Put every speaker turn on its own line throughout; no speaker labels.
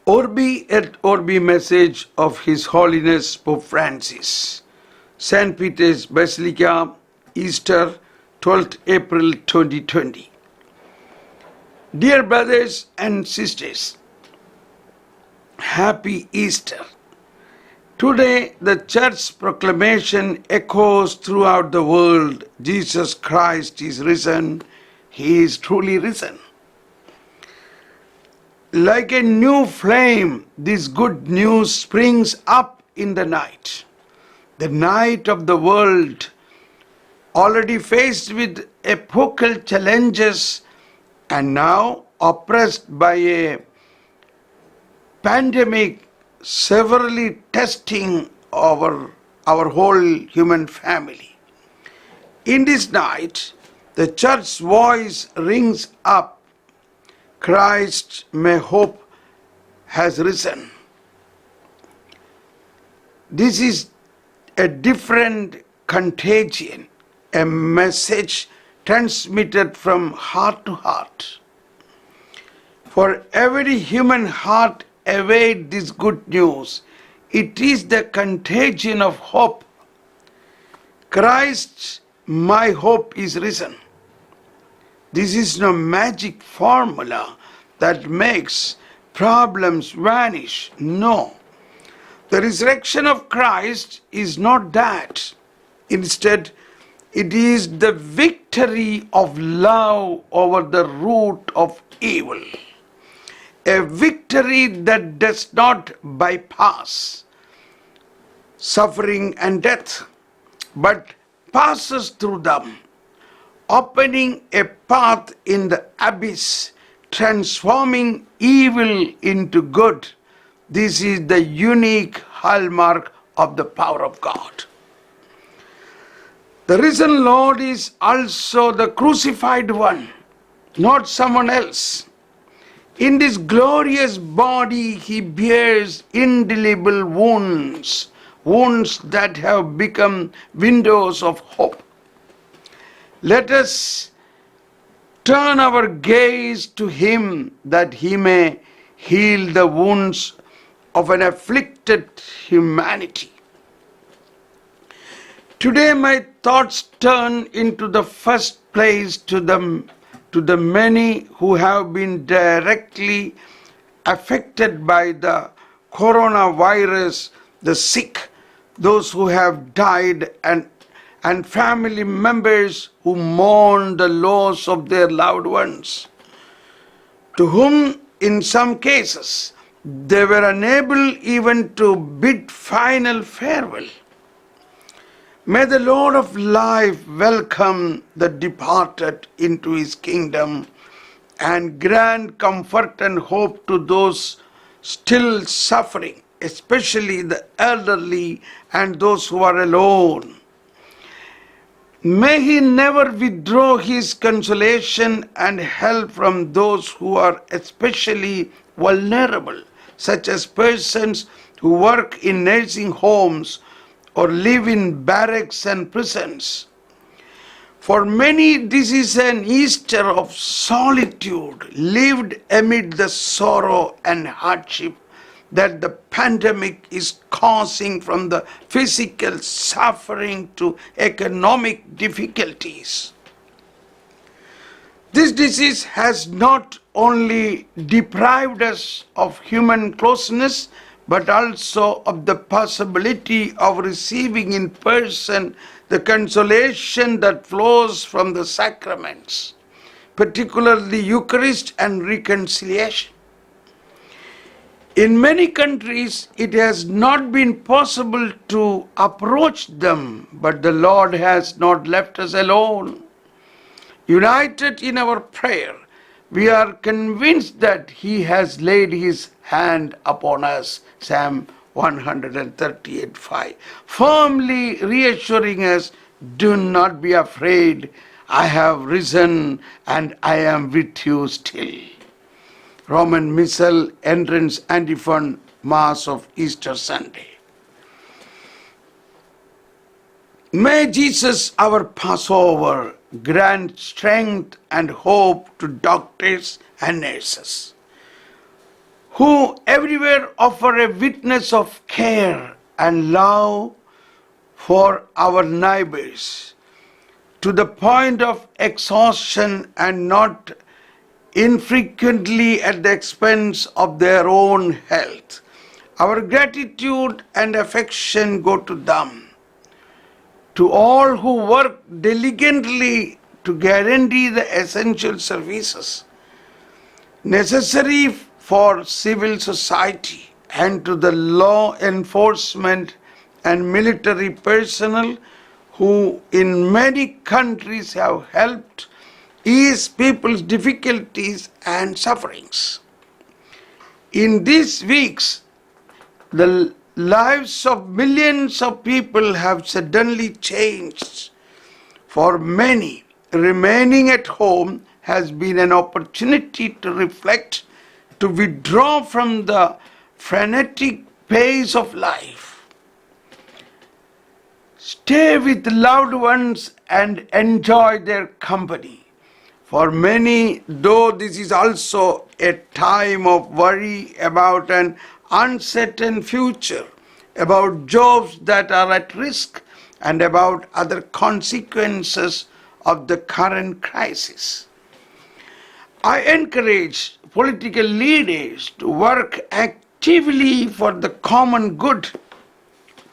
Urbi Et Orbi message of His Holiness Pope Francis, St. Peter's Basilica, Easter, 12th April 2020. Dear brothers and sisters, Happy Easter. Today the Church proclamation echoes throughout the world. Jesus Christ is risen. He is truly risen. Like a new flame, this good news springs up in the night of the world, already faced with epochal challenges and now oppressed by a pandemic severely testing our whole human family. In this night, the Church's voice rings up, Christ, may hope has risen. This is a different contagion, a message transmitted from heart to heart. For every human heart awaits this good news. It is the contagion of hope. Christ, my hope is risen. This is no magic formula that makes problems vanish. No. The resurrection of Christ is not that. Instead, it is the victory of love over the root of evil. A victory that does not bypass suffering and death, but passes through them, opening a path in the abyss, transforming evil into good. This is the unique hallmark of the power of God. The risen Lord is also the crucified one, not someone else. In this glorious body, he bears indelible wounds, wounds that have become windows of hope. Let us turn our gaze to him that he may heal the wounds of an afflicted humanity. Today my thoughts turn into the first place to the many who have been directly affected by the coronavirus, the sick, those who have died, and family members who mourn the loss of their loved ones, to whom in some cases they were unable even to bid final farewell. May the Lord of life welcome the departed into his kingdom and grant comfort and hope to those still suffering, especially the elderly and those who are alone. May he never withdraw his consolation and help from those who are especially vulnerable, such as persons who work in nursing homes or live in barracks and prisons. For many, this is an Easter of solitude, lived amid the sorrow and hardship that the pandemic is causing, from the physical suffering to economic difficulties. This disease has not only deprived us of human closeness, but also of the possibility of receiving in person the consolation that flows from the sacraments, particularly the Eucharist and reconciliation. In many countries, it has not been possible to approach them, but the Lord has not left us alone. United in our prayer, we are convinced that he has laid his hand upon us, Psalm 138:5, firmly reassuring us, do not be afraid, I have risen and I am with you still. Roman Missal Entrance Antiphon, Mass of Easter Sunday. May Jesus, our Passover, grant strength and hope to doctors and nurses who everywhere offer a witness of care and love for our neighbors to the point of exhaustion and not infrequently at the expense of their own health. Our gratitude and affection go to them. To all who work diligently to guarantee the essential services necessary for civil society, and to the law enforcement and military personnel who in many countries have helped ease people's difficulties and sufferings. In these weeks, the lives of millions of people have suddenly changed. For many, remaining at home has been an opportunity to reflect, to withdraw from the frenetic pace of life. Stay with loved ones and enjoy their company. For many, though, this is also a time of worry about an uncertain future, about jobs that are at risk, and about other consequences of the current crisis. I encourage political leaders to work actively for the common good,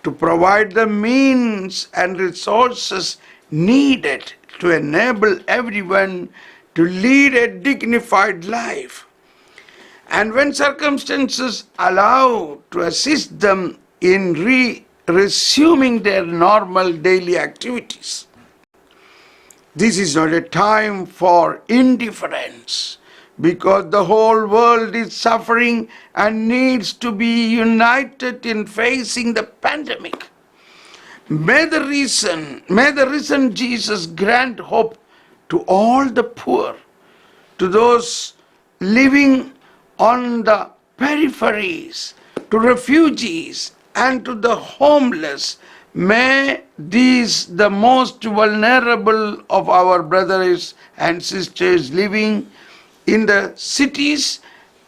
to provide the means and resources needed to enable everyone to lead a dignified life, and when circumstances allow, to assist them in resuming their normal daily activities. This is not a time for indifference, because the whole world is suffering and needs to be united in facing the pandemic. May the risen Jesus grant hope to all the poor, to those living on the peripheries, to refugees, and to the homeless. May these, the most vulnerable of our brothers and sisters living in the cities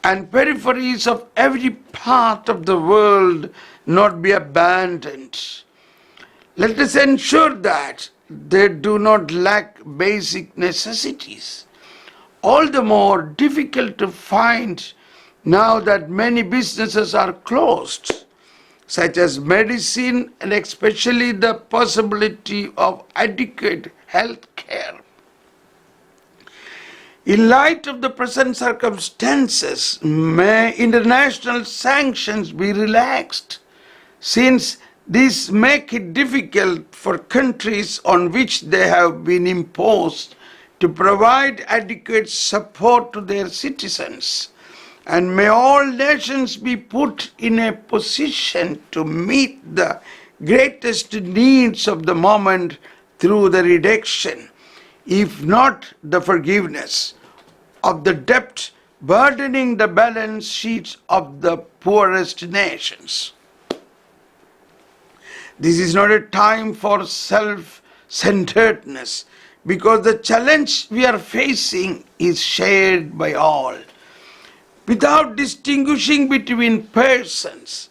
and peripheries of every part of the world, not be abandoned. Let us ensure that they do not lack basic necessities. All the more difficult to find now that many businesses are closed, such as medicine and especially the possibility of adequate health care. In light of the present circumstances, may international sanctions be relaxed, since these make it difficult for countries on which they have been imposed to provide adequate support to their citizens. And may all nations be put in a position to meet the greatest needs of the moment through the reduction, if not the forgiveness, of the debt burdening the balance sheets of the poorest nations. This is not a time for self-centeredness, because the challenge we are facing is shared by all. Without distinguishing between persons,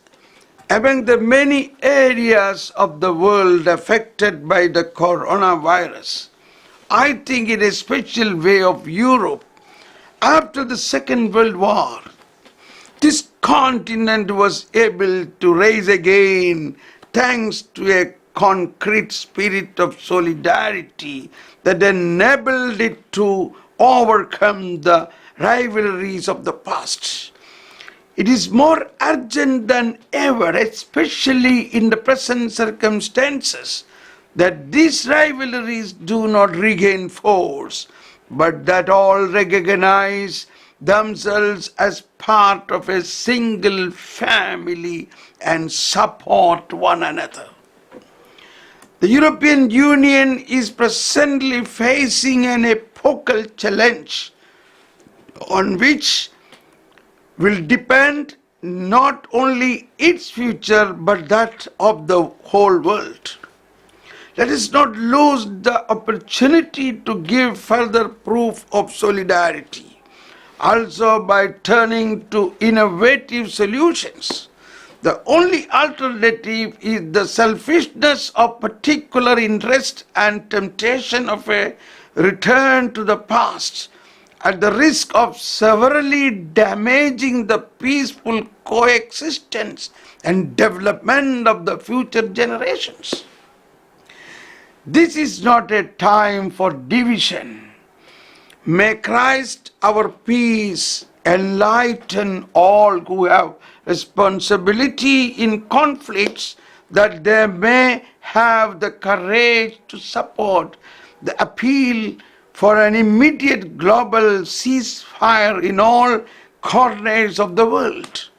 among the many areas of the world affected by the coronavirus, I think in a special way of Europe, after the Second World War, this continent was able to rise again thanks to a concrete spirit of solidarity that enabled it to overcome the rivalries of the past. It is more urgent than ever, especially in the present circumstances, that these rivalries do not regain force, but that all recognize themselves as part of a single family and support one another. The European Union is presently facing an epochal challenge on which will depend not only its future but that of the whole world. Let us not lose the opportunity to give further proof of solidarity also by turning to innovative solutions. The only alternative is the selfishness of particular interest and temptation of a return to the past, at the risk of severely damaging the peaceful coexistence and development of the future generations. This is not a time for division. May Christ, our peace, enlighten all who have responsibility in conflicts, that they may have the courage to support the appeal for an immediate global ceasefire in all corners of the world.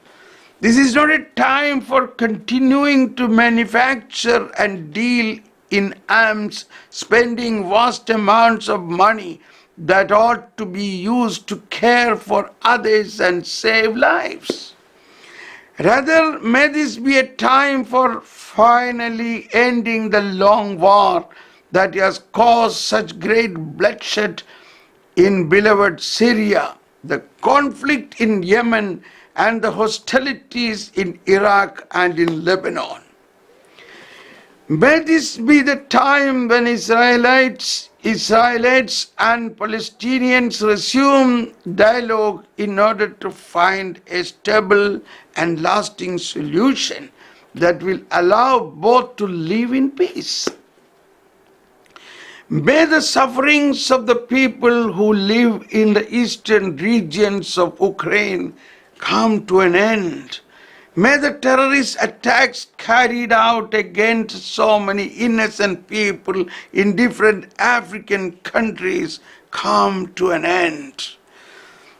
This is not a time for continuing to manufacture and deal in arms, spending vast amounts of money that ought to be used to care for others and save lives. Rather, may this be a time for finally ending the long war that has caused such great bloodshed in beloved Syria, the conflict in Yemen, and the hostilities in Iraq and in Lebanon. May this be the time when Israelites and Palestinians resume dialogue in order to find a stable and lasting solution that will allow both to live in peace. May the sufferings of the people who live in the eastern regions of Ukraine come to an end. May the terrorist attacks carried out against so many innocent people in different African countries come to an end.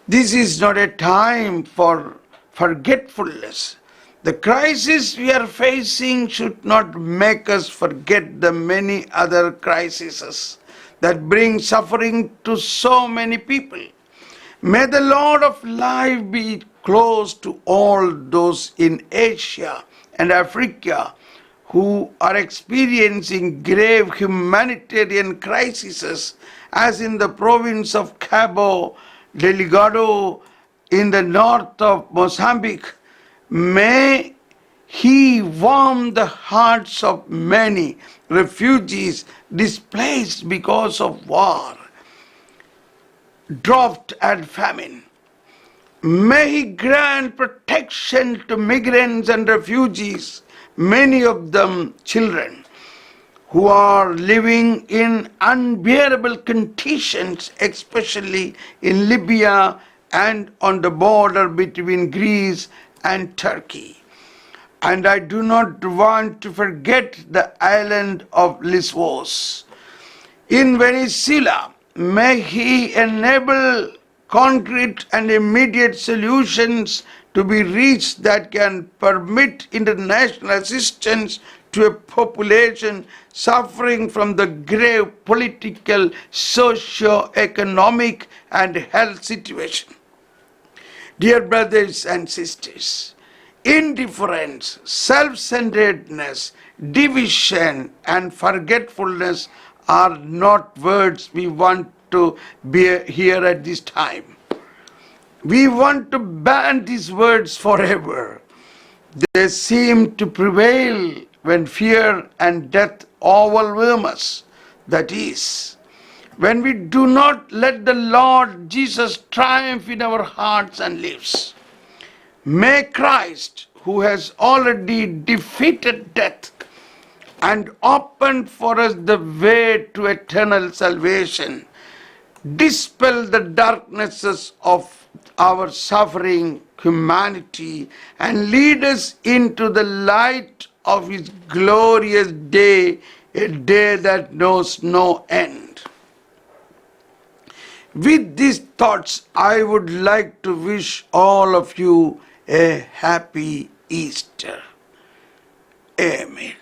This is not a time for forgetfulness. The crisis we are facing should not make us forget the many other crises that bring suffering to so many people. May the Lord of life be close to all those in Asia and Africa who are experiencing grave humanitarian crises, as in the province of Cabo Delgado in the north of Mozambique. May He warm the hearts of many refugees displaced because of war, drought and famine. May He grant protection to migrants and refugees, many of them children, who are living in unbearable conditions, especially in Libya and on the border between Greece and Turkey. And I do not want to forget the island of Lesbos. In Venezuela, may He enable concrete and immediate solutions to be reached that can permit international assistance to a population suffering from the grave political, socio-economic and health situation. Dear brothers and sisters, indifference, self-centeredness, division and forgetfulness are not words we want to hear at this time. We want to ban these words forever. They seem to prevail when fear and death overwhelm us. That is, when we do not let the Lord Jesus triumph in our hearts and lives. May Christ, who has already defeated death and opened for us the way to eternal salvation, dispel the darknesses of our suffering humanity and lead us into the light of His glorious day, a day that knows no end. With these thoughts, I would like to wish all of you a happy Easter. Amen.